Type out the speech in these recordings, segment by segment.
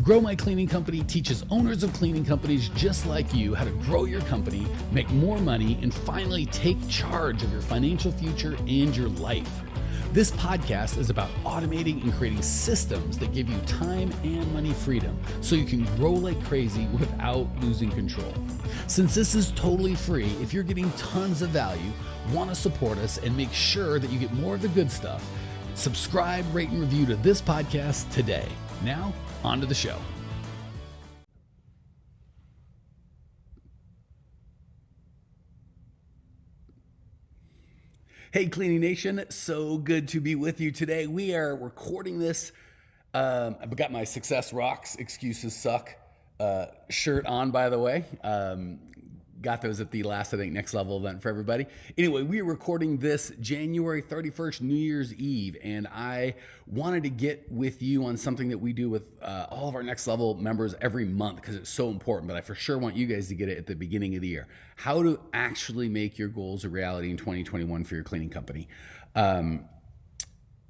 Grow My Cleaning Company teaches owners of cleaning companies just like you how to grow your company, make more money, and finally take charge of your financial future and your life. This podcast is about automating and creating systems that give you time and money freedom so you can grow like crazy without losing control. Since this is totally free, if you're getting tons of value, want to support us, and make sure that you get more of the good stuff, subscribe, rate, and review to this podcast today. Now, on to the show. Hey, Cleaning Nation, so good to be with you today. We are recording this. I've got my Success Rocks, Excuses Suck shirt on, by the way. Got those at the last, I think, Next Level event for everybody. Anyway, we are recording this January 31st, New Year's Eve, and I wanted to get with you on something that we do with all of our Next Level members every month because it's so important, but I for sure want you guys to get it at the beginning of the year. How to actually make your goals a reality in 2021 for your cleaning company.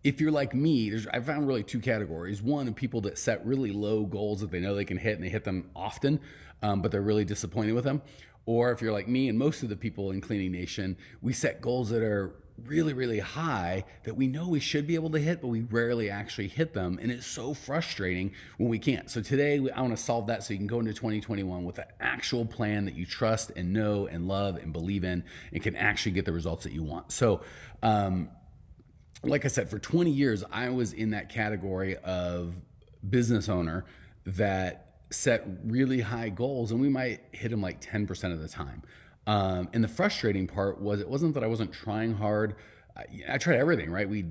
If you're like me, I found really two categories. One, people that set really low goals that they know they can hit and they hit them often, but they're really disappointed with them. Or if you're like me and most of the people in Cleaning Nation, we set goals that are really, really high that we know we should be able to hit, but we rarely actually hit them. And it's so frustrating when we can't. So today I want to solve that so you can go into 2021 with an actual plan that you trust and know and love and believe in and can actually get the results that you want. So, like I said, for 20 years, I was in that category of business owner that set really high goals, and we might hit them like 10% of the time. And the frustrating part was it wasn't that I wasn't trying hard. I tried everything, right? We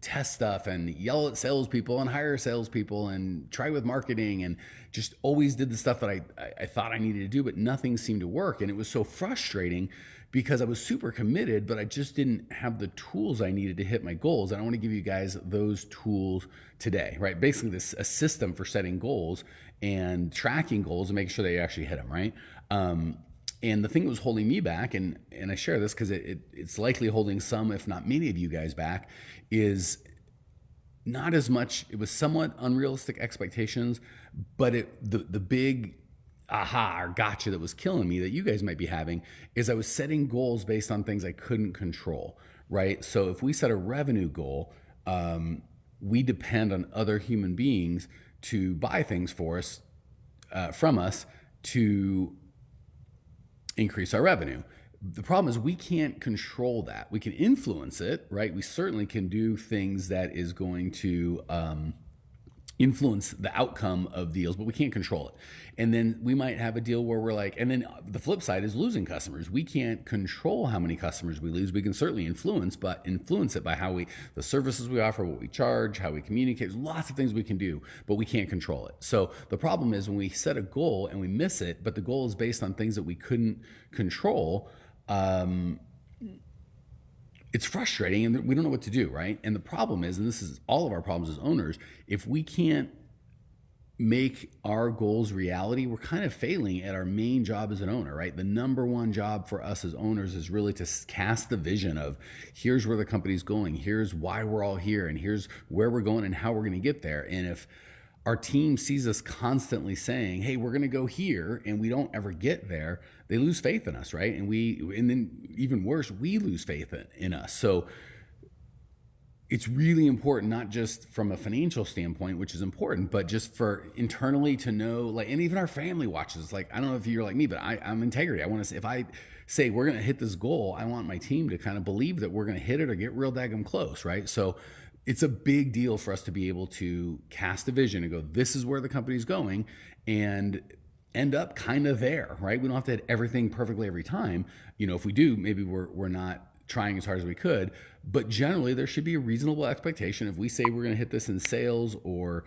test stuff and yell at salespeople and hire salespeople and try with marketing and just always did the stuff that I thought I needed to do, but nothing seemed to work. And it was so frustrating because I was super committed, but I just didn't have the tools I needed to hit my goals. And I want to give you guys those tools today, right? Basically a system for setting goals and tracking goals and making sure that you actually hit them, right? And the thing that was holding me back, and I share this because it's likely holding some, if not many of you guys back, is not as much, it was somewhat unrealistic expectations, but the big aha or gotcha that was killing me that you guys might be having is I was setting goals based on things I couldn't control, right? So if we set a revenue goal, we depend on other human beings to buy things for us, from us, to increase our revenue. The problem is we can't control that. We can influence it, right? We certainly can do things that is going to influence the outcome of deals, but we can't control it. And then we might have a deal where we're like, and then the flip side is losing customers. We can't control how many customers we lose. We can certainly influence it by how the services we offer, what we charge, how we communicate. There's lots of things we can do, but we can't control it. So the problem is when we set a goal and we miss it, but the goal is based on things that we couldn't control, it's frustrating and we don't know what to do, right? And the problem is, and this is all of our problems as owners, if we can't make our goals reality, we're kind of failing at our main job as an owner, right? The number one job for us as owners is really to cast the vision of here's where the company's going, here's why we're all here, and here's where we're going and how we're going to get there. And if our team sees us constantly saying, hey, we're going to go here, and we don't ever get there, they lose faith in us, right? And then even worse, we lose faith in us. So it's really important, not just from a financial standpoint, which is important, but just for internally to know, like, and even our family watches, like, I don't know if you're like me, but I'm integrity. I want to say, if I say we're going to hit this goal, I want my team to kind of believe that we're going to hit it or get real daggum close, right? So it's a big deal for us to be able to cast a vision and go, this is where the company's going, and end up kind of there, right? We don't have to hit everything perfectly every time. If we do, maybe we're not trying as hard as we could, but generally there should be a reasonable expectation. If we say we're going to hit this in sales or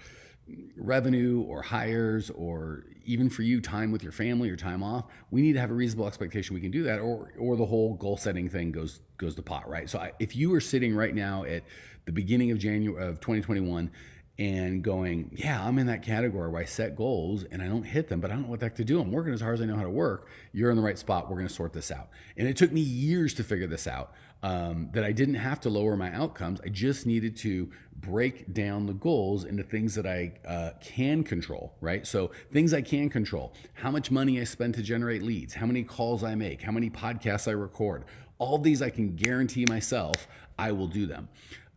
revenue or hires, or even for you, time with your family or time off, we need to have a reasonable expectation we can do that, or the whole goal setting thing goes to pot, right? So if you are sitting right now at the beginning of January of 2021 and going, yeah, I'm in that category where I set goals and I don't hit them, but I don't know what the heck to do. I'm working as hard as I know how to work. You're in the right spot. We're going to sort this out. And it took me years to figure this out, that I didn't have to lower my outcomes. I just needed to break down the goals into things that I can control, right? So things I can control: how much money I spend to generate leads, how many calls I make, how many podcasts I record. All these I can guarantee myself I will do them.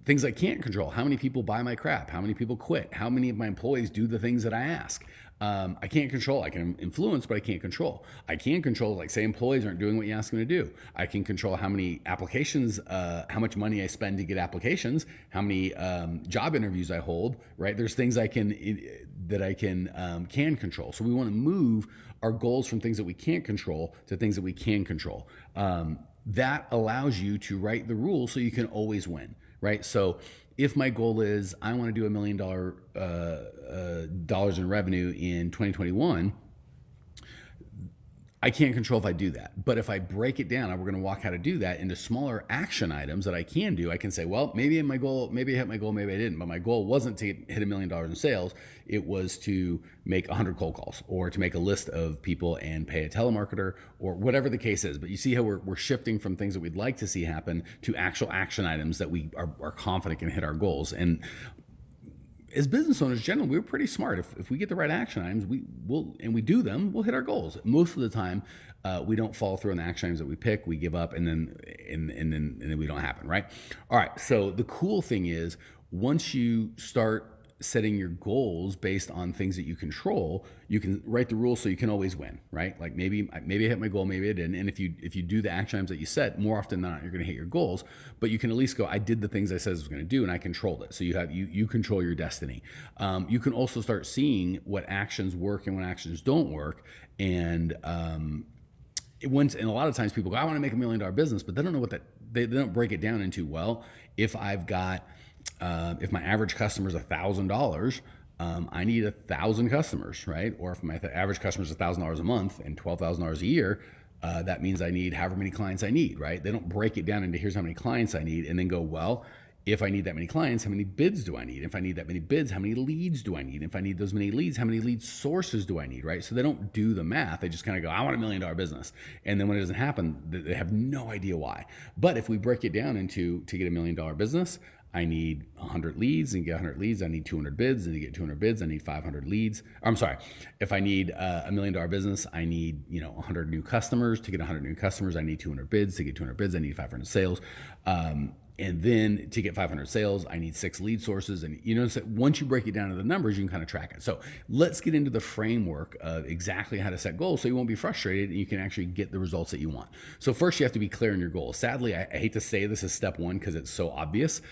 Things I can't control: how many people buy my crap, how many people quit, how many of my employees do the things that I ask. I can't control. I can influence, but I can't control. I can control, like, say employees aren't doing what you ask them to do. I can control how many applications, how much money I spend to get applications, how many job interviews I hold, right? There's things I can control. So we want to move our goals from things that we can't control to things that we can control. That allows you to write the rules so you can always win. Right. So if my goal is I want to do $1 million dollars in revenue in 2021, I can't control if I do that. But if I break it down, and we're going to walk how to do that into smaller action items that I can do, I can say, well, maybe I hit my goal, maybe I didn't. But my goal wasn't to hit $1 million in sales. It was to make 100 cold calls, or to make a list of people and pay a telemarketer, or whatever the case is. But you see how we're shifting from things that we'd like to see happen to actual action items that we are confident can hit our goals. And as business owners, generally, we're pretty smart. If we get the right action items, we do them, we'll hit our goals. Most of the time, we don't follow through on the action items that we pick. We give up, and then we don't happen, right? All right. So the cool thing is, once you start setting your goals based on things that you control, you can write the rules so you can always win, right? Like maybe I hit my goal, maybe I didn't. And if you do the action items that you set, more often than not, you're going to hit your goals. But you can at least go, I did the things I said I was going to do, and I controlled it. So you control your destiny. You can also start seeing what actions work and what actions don't work. And and a lot of times people go, I want to make $1 million business, but they don't know they don't break it down into, well, if I've got if my average customer is $1,000, I need 1,000 customers, right? Or if my average customer is $1,000 a month and $12,000 a year, that means I need however many clients I need, right? They don't break it down into here's how many clients I need, and then go, well, if I need that many clients, how many bids do I need? If I need that many bids, how many leads do I need? If I need those many leads, how many lead sources do I need, right? So they don't do the math. They just kind of go, I want $1 million business. And then when it doesn't happen, they have no idea why. But if we break it down into, to get $1 million business, I need 100 leads, and to get 100 leads, I need 200 bids, and to get 200 bids, I need 500 leads. I'm sorry. If I need $1 million business, I need 100 new customers. To get 100 new customers, I need 200 bids. To get 200 bids, I need 500 sales. And then to get 500 sales, I need 6 lead sources. And so once you break it down to the numbers, you can kind of track it. So let's get into the framework of exactly how to set goals so you won't be frustrated and you can actually get the results that you want. So first, you have to be clear on your goals. Sadly, I hate to say this is step one because it's so obvious,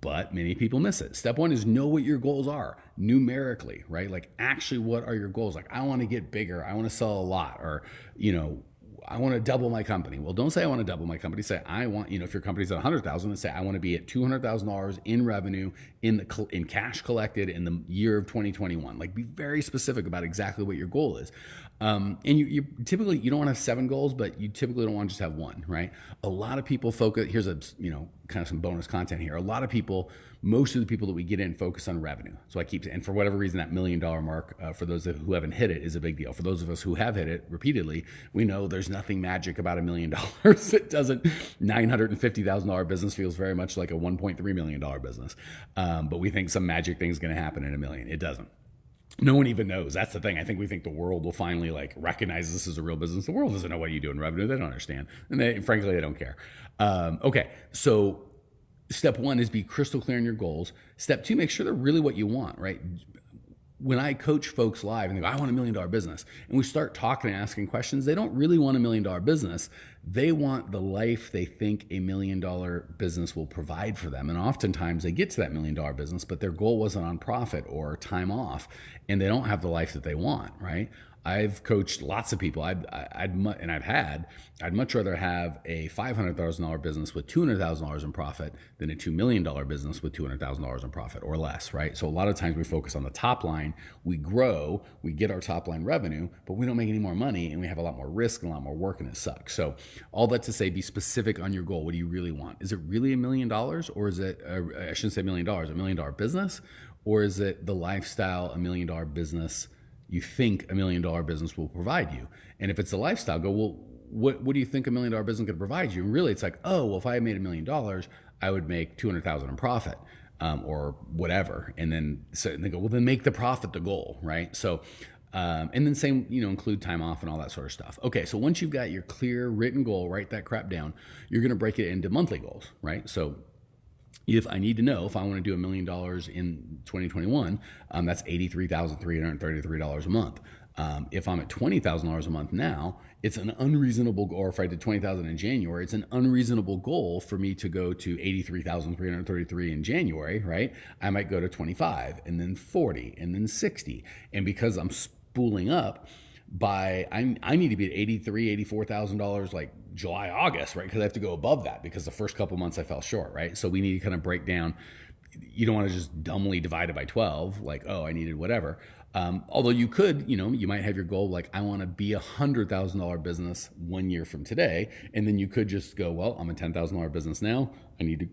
but many people miss it. Step one is know what your goals are numerically, right? Like, actually, what are your goals? Like, I want to get bigger. I want to sell a lot, or, I want to double my company. Well, don't say I want to double my company. Say I want, if your company's at 100,000, and say I want to be at $200,000 in revenue in cash collected in the year of 2021. Like, be very specific about exactly what your goal is. And you typically, you don't want to have 7 goals, but you typically don't want to just have one, right? A lot of people focus, here's kind of some bonus content here. A lot of people, most of the people that we get in focus on revenue. So and for whatever reason, that $1 million mark, for those who haven't hit it, is a big deal. For those of us who have hit it repeatedly, we know there's nothing magic about $1 million. It doesn't. $950,000 business feels very much like a $1.3 million business. But we think some magic thing's going to happen in $1 million. It doesn't. No one even knows. That's the thing. I think we think the world will finally recognize this as a real business. The world doesn't know what you do in revenue. They don't understand. And frankly, they don't care. Okay. So step one is be crystal clear on your goals. Step two, make sure they're really what you want, right? When I coach folks live and they go, I want $1 million business, and we start talking and asking questions, they don't really want $1 million business. They want the life they think $1 million business will provide for them. And oftentimes they get to that $1 million business, but their goal wasn't on profit or time off, and they don't have the life that they want, right? I've coached lots of people. I'd much rather have a $500,000 business with $200,000 in profit than a $2 million business with $200,000 in profit or less, right? So a lot of times we focus on the top line. We grow, we get our top line revenue, but we don't make any more money, and we have a lot more risk and a lot more work, and it sucks. So all that to say, be specific on your goal. What do you really want? Is it really $1 million, or is it, I shouldn't say $1 million, $1 million business? Or is it the lifestyle $1 million business you think $1 million business will provide you? And if it's the lifestyle, go, well, what do you think $1 million business could provide you? And really, it's like, oh, well, if I made $1 million, I would make 200,000 in profit, or whatever. And then so they go, well, then make the profit the goal, right? So, and then same, include time off and all that sort of stuff. Okay, so once you've got your clear written goal, write that crap down. You're going to break it into monthly goals, right? So if I need to know if I want to do $1 million in 2021, that's $83,333 a month. If I'm at $20,000 a month now, it's an unreasonable goal. Or if I did 20,000 in January, it's an unreasonable goal for me to go to 83,333 in January, right? I might go to 25 and then 40 and then 60. And because I'm spooling up I need to be at $84,000 like July, August, right? Because I have to go above that because the first couple months I fell short, right? So we need to kind of break down. You don't want to just dumbly divide it by 12, like, oh, I needed whatever. Although you could, you might have your goal like, I want to be $100,000 business 1 year from today. And then you could just go, well, I'm a $10,000 business now. I need to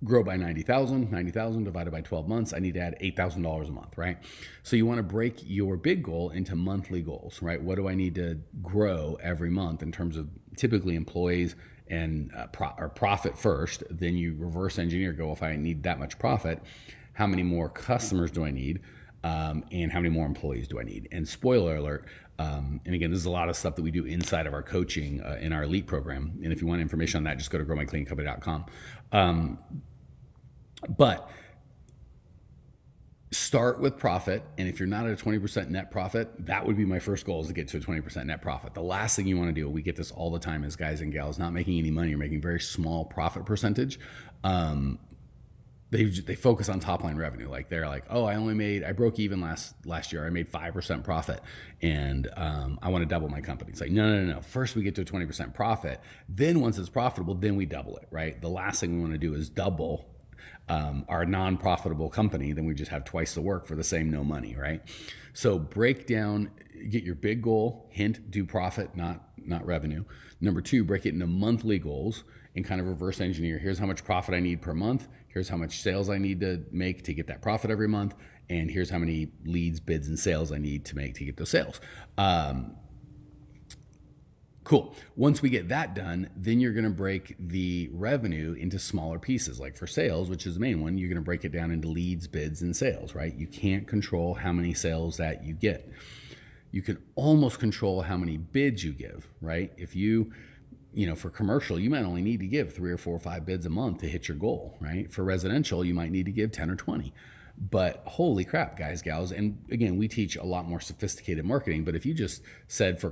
grow by 90,000 divided by 12 months. I need to add $8,000 a month, right? So you want to break your big goal into monthly goals, right? What do I need to grow every month in terms of typically employees and profit first? Then you reverse engineer, go, if I need that much profit, how many more customers do I need? And how many more employees do I need? And spoiler alert, and again, this is a lot of stuff that we do inside of our coaching in our elite program. And if you want information on that, just go to growmycleancompany.com. But start with profit. And if you're not at a 20% net profit, that would be my first goal, is to get to a 20% net profit. The last thing you want to do, we get this all the time as guys and gals, not making any money, you're making very small profit percentage. They focus on top line revenue. Like they're like, oh, I broke even last year. I made 5% profit and I want to double my company. It's like, no. First we get to a 20% profit. Then once it's profitable, then we double it, right? The last thing we want to do is double our non-profitable company. Then we just have twice the work for the same no money, right? So break down, get your big goal, hint, do profit, not revenue. Number two, break it into monthly goals and kind of reverse engineer. Here's how much profit I need per month. Here's how much sales I need to make to get that profit every month. And here's how many leads, bids, and sales I need to make to get those sales. Cool. Once we get that done, then you're going to break the revenue into smaller pieces. Like for sales, which is the main one, you're going to break it down into leads, bids, and sales, right? You can't control how many sales that you get. You can almost control how many bids you give, right? If for commercial, you might only need to give 3 or 4 or 5 bids a month to hit your goal, right? For residential, you might need to give 10 or 20. But holy crap, guys, gals. And again, we teach a lot more sophisticated marketing. But if you just said for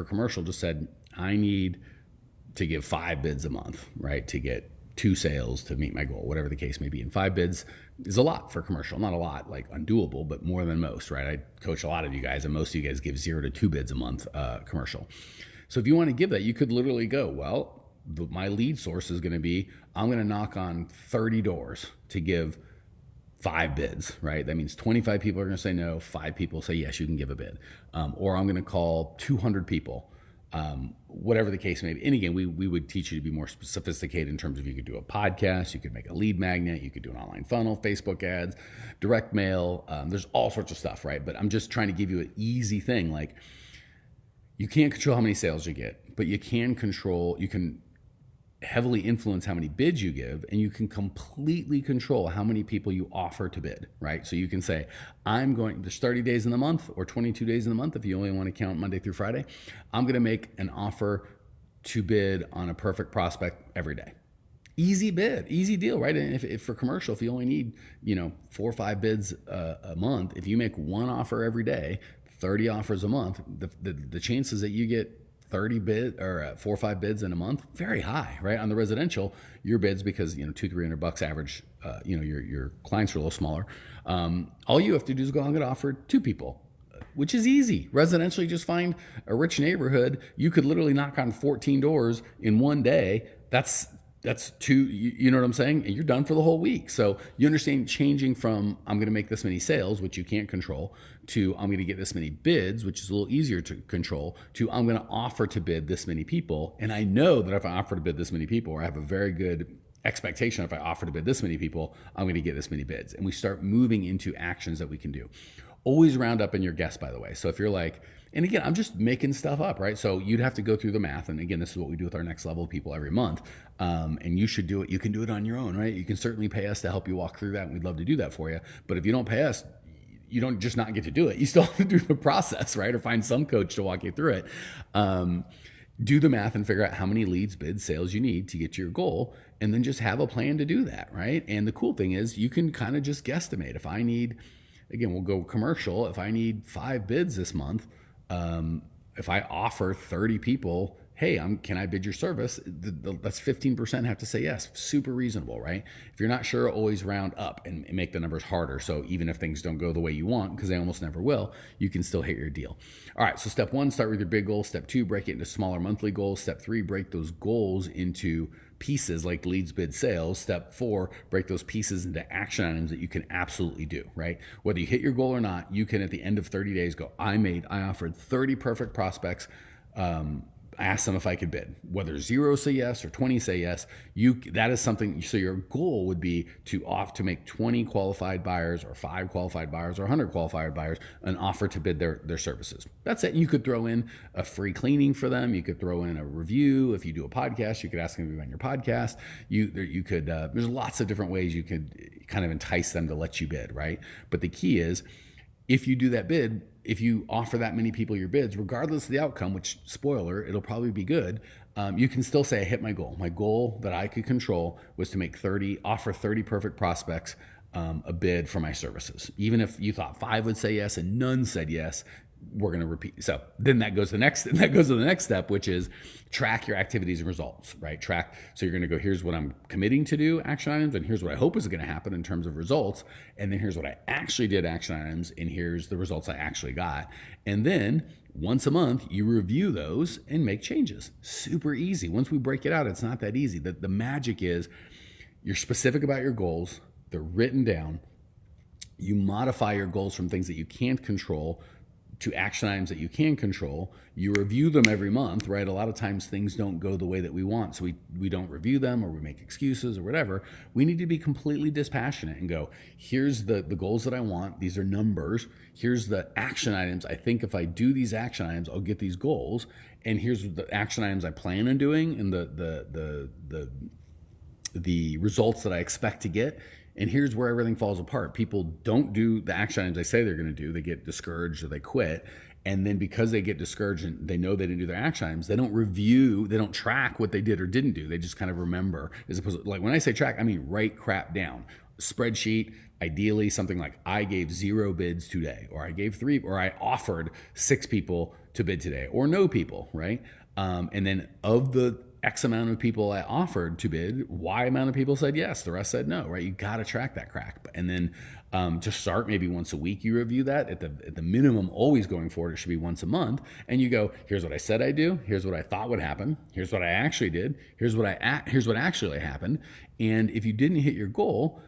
commercial, just said, I need to give 5 bids a month, right? To get 2 sales to meet my goal, whatever the case may be. And 5 bids is a lot for commercial. Not a lot, like undoable, but more than most, right? I coach a lot of you guys, and most of you guys give 0 to 2 bids a month commercial. So if you want to give that, you could literally go, well, my lead source is going to be, I'm going to knock on 30 doors to give 5 bids, right? That means 25 people are going to say no, 5 people say yes, you can give a bid. Or I'm going to call 200 people, whatever the case may be. And again, we would teach you to be more sophisticated in terms of, you could do a podcast, you could make a lead magnet, you could do an online funnel, Facebook ads, direct mail. There's all sorts of stuff, right? But I'm just trying to give you an easy thing. Like, you can't control how many sales you get, but you can heavily influence how many bids you give, and you can completely control how many people you offer to bid, right? So you can say, there's 30 days in the month or 22 days in the month, if you only want to count Monday through Friday, I'm going to make an offer to bid on a perfect prospect every day. Easy bid, easy deal, right? And if for commercial, if you only need, 4 or 5 bids a month, if you make 1 offer every day, 30 offers a month, the chances that you get 30 bid or 4 or 5 bids in a month, very high, right? On the residential, your bids, because $200-300 average, your clients are a little smaller. All you have to do is go, I'm going to offer 2 people, which is easy. Residential, you just find a rich neighborhood. You could literally knock on 14 doors in one day. That's 2, you know what I'm saying? And you're done for the whole week. So you understand changing from, I'm going to make this many sales, which you can't control, to I'm going to get this many bids, which is a little easier to control, to I'm going to offer to bid this many people. And I know that if I offer to bid this many people, or I have a very good expectation. If I offer to bid this many people, I'm going to get this many bids. And we start moving into actions that we can do. Always round up in your guess, by the way. So if you're like, and again, I'm just making stuff up, right? So you'd have to go through the math. And again, this is what we do with our next level people every month. And you should do it. You can do it on your own, right? You can certainly pay us to help you walk through that. And we'd love to do that for you. But if you don't pay us, you don't just not get to do it. You still have to do the process, right? Or find some coach to walk you through it. Do the math and figure out how many leads, bids, sales you need to get to your goal, and then just have a plan to do that, right? And the cool thing is you can kind of just guesstimate. If I need, again, we'll go commercial. If I need 5 bids this month, if I offer 30 people, hey, can I bid your service? That's 15% have to say yes. Super reasonable, right? If you're not sure, always round up and make the numbers harder. So even if things don't go the way you want, because they almost never will, you can still hit your deal. All right, so step 1, start with your big goals. Step 2, break it into smaller monthly goals. Step 3, break those goals into pieces like leads, bid, sales. Step 4, break those pieces into action items that you can absolutely do, right? Whether you hit your goal or not, you can at the end of 30 days go, I offered 30 perfect prospects. I asked them if I could bid. Whether 0 say yes or 20 say yes, that is something. So your goal would be to make 20 qualified buyers or 5 qualified buyers or 100 qualified buyers an offer to bid their services. That's it. You could throw in a free cleaning for them. You could throw in a review. If you do a podcast, you could ask them to be on your podcast. You could. There's lots of different ways you could kind of entice them to let you bid, right? But the key is, if you do that bid, if you offer that many people your bids, regardless of the outcome, which, spoiler, it'll probably be good, you can still say, I hit my goal. My goal that I could control was to offer 30 perfect prospects a bid for my services. Even if you thought 5 would say yes and none said yes, we're going to repeat. So then that goes to the next step, which is track your activities and results, right? So you're going to go, here's what I'm committing to do, action items, and here's what I hope is going to happen in terms of results. And then here's what I actually did, action items, and here's the results I actually got. And then once a month, you review those and make changes. Super easy. Once we break it out, it's not that easy. The magic is you're specific about your goals. They're written down. You modify your goals from things that you can't control to action items that you can control. You review them every month, right? A lot of times things don't go the way that we want, so we don't review them, or we make excuses or whatever. We need to be completely dispassionate and go, here's the goals that I want. These are numbers. Here's the action items. I think if I do these action items, I'll get these goals. And here's the action items I plan on doing and the results that I expect to get. And here's where everything falls apart. People don't do the action items they say they're going to do. They get discouraged or they quit. And then because they get discouraged and they know they didn't do their action items, they don't review, they don't track what they did or didn't do. They just kind of remember. As opposed to, like when I say track, I mean write crap down. Spreadsheet, ideally something like I gave 0 bids today, or I gave 3, or I offered 6 people to bid today, or no people, right? And then of the X amount of people I offered to bid, Y amount of people said yes, the rest said no, right? You got to track that crack. And then to start, maybe once a week you review that. At the minimum, always going forward, it should be once a month. And you go, here's what I said I'd do, here's what I thought would happen, here's what I actually did, here's what actually happened. And if you didn't hit your goal,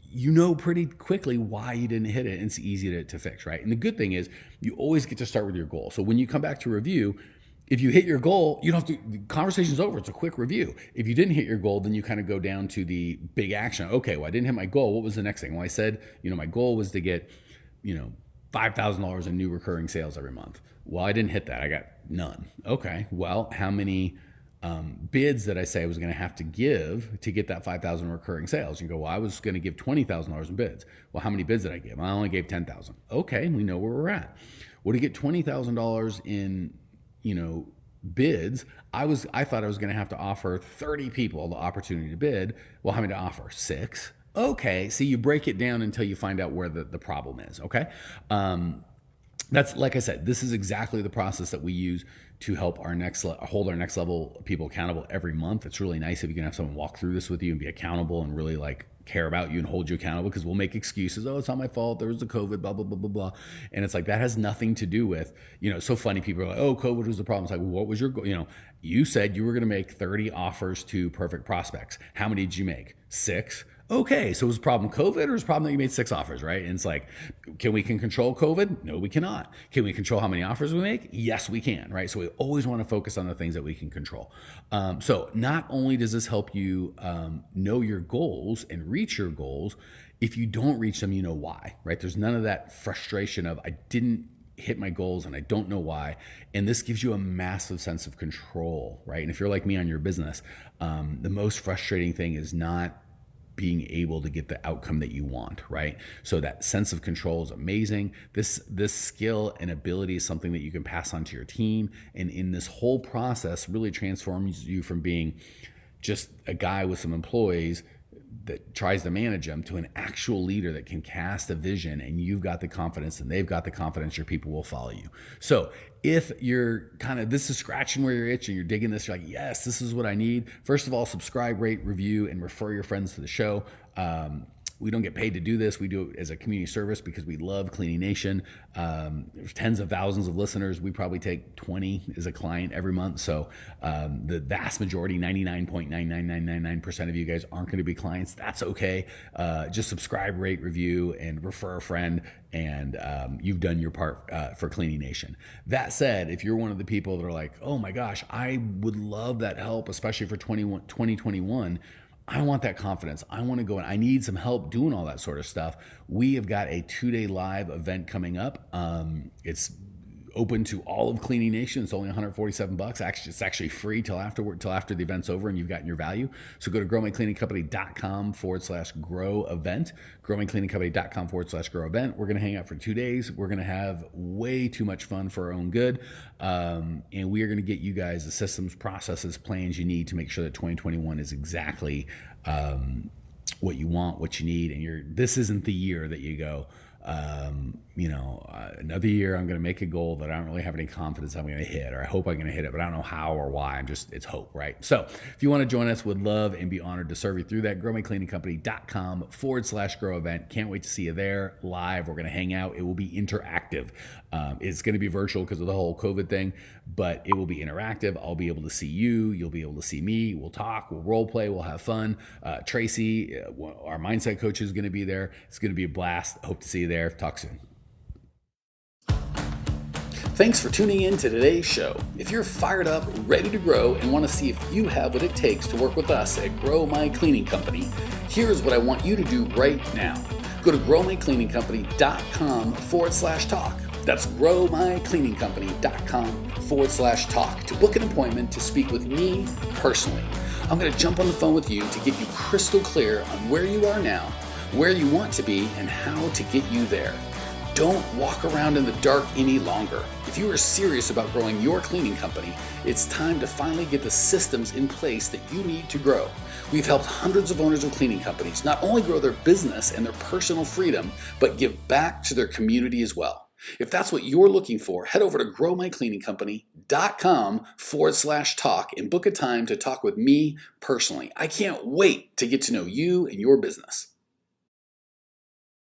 you know pretty quickly why you didn't hit it, and it's easy to fix, right? And the good thing is you always get to start with your goal. So when you come back to review, if you hit your goal, you don't have to, the conversation's over. It's a quick review. If you didn't hit your goal, then you kind of go down to the big action. Okay, well, I didn't hit my goal. What was the next thing? Well, I said, my goal was to get, $5,000 in new recurring sales every month. Well, I didn't hit that. I got none. Okay, well, how many bids that I say I was going to have to give to get that 5,000 recurring sales? You go, well, I was going to give $20,000 in bids. Well, how many bids did I give? I only gave 10,000. Okay, we know where we're at. Well, to get $20,000 in bids, I thought I was going to have to offer 30 people the opportunity to bid. Well, how many to offer? 6. Okay. See, you break it down until you find out where the problem is. Okay. That's, like I said, this is exactly the process that we use to help hold our next level people accountable every month. It's really nice if you can have someone walk through this with you and be accountable and really care about you and hold you accountable, because we'll make excuses. Oh, it's not my fault. There was the COVID, blah, blah, blah, blah, blah. And it's like, that has nothing to do with, it's so funny. People are like, oh, COVID was the problem. It's like, well, what was your goal? You said you were going to make 30 offers to perfect prospects. How many did you make? 6. Okay, so was the problem COVID or was the problem that you made 6 offers, right? And it's like, can control COVID? No, we cannot. Can we control how many offers we make? Yes, we can, right? So we always want to focus on the things that we can control. So not only does this help you know your goals and reach your goals, if you don't reach them, you know why, right? There's none of that frustration of I didn't hit my goals and I don't know why. And this gives you a massive sense of control, right? And if you're like me on your business, the most frustrating thing is not being able to get the outcome that you want, right? So that sense of control is amazing. This skill and ability is something that you can pass on to your team, and in this whole process really transforms you from being just a guy with some employees that tries to manage them to an actual leader that can cast a vision, and you've got the confidence and they've got the confidence, your people will follow you. So if you're this is scratching where you're itching, you're digging this, you're like, yes, this is what I need. First of all, subscribe, rate, review, and refer your friends to the show. We don't get paid to do this. We do it as a community service because we love Cleaning Nation. There's tens of thousands of listeners. We probably take 20 as a client every month. So the vast majority, 99.99999% of you guys aren't going to be clients. That's okay. Just subscribe, rate, review, and refer a friend. And you've done your part for Cleaning Nation. That said, if you're one of the people that are like, oh my gosh, I would love that help, especially for 2021, I want that confidence. I want to go and I need some help doing all that sort of stuff. We have got a 2-day live event coming up. It's open to all of Cleaning Nation. It's only $147. Actually, it's actually free till after the event's over and you've gotten your value. So go to growmycleaningcompany.com/grow event, growmycleaningcompany.com/grow event. We're going to hang out for 2 days. We're going to have way too much fun for our own good. And we are going to get you guys the systems, processes, plans you need to make sure that 2021 is exactly what you want, what you need. And this isn't the year that you go, another year I'm going to make a goal that I don't really have any confidence I'm going to hit, or I hope I'm going to hit it, but I don't know how or why. It's hope, right? So if you want to join us, would love and be honored to serve you through that. growmycleaningcompany.com/grow event. Can't wait to see you there live. We're going to hang out. It will be interactive. It's going to be virtual because of the whole COVID thing, but it will be interactive. I'll be able to see you. You'll be able to see me. We'll talk, we'll role play, we'll have fun. Tracy, our mindset coach, is going to be there. It's going to be a blast. Hope to see you there. Talk soon. Thanks for tuning in to today's show. If you're fired up, ready to grow, and want to see if you have what it takes to work with us at Grow My Cleaning Company, here's what I want you to do right now. Go to growmycleaningcompany.com/talk. That's growmycleaningcompany.com/talk to book an appointment to speak with me personally. I'm going to jump on the phone with you to get you crystal clear on where you are now, where you want to be, and how to get you there. Don't walk around in the dark any longer. If you are serious about growing your cleaning company, it's time to finally get the systems in place that you need to grow. We've helped hundreds of owners of cleaning companies not only grow their business and their personal freedom, but give back to their community as well. If that's what you're looking for, head over to growmycleaningcompany.com/talk and book a time to talk with me personally. I can't wait to get to know you and your business.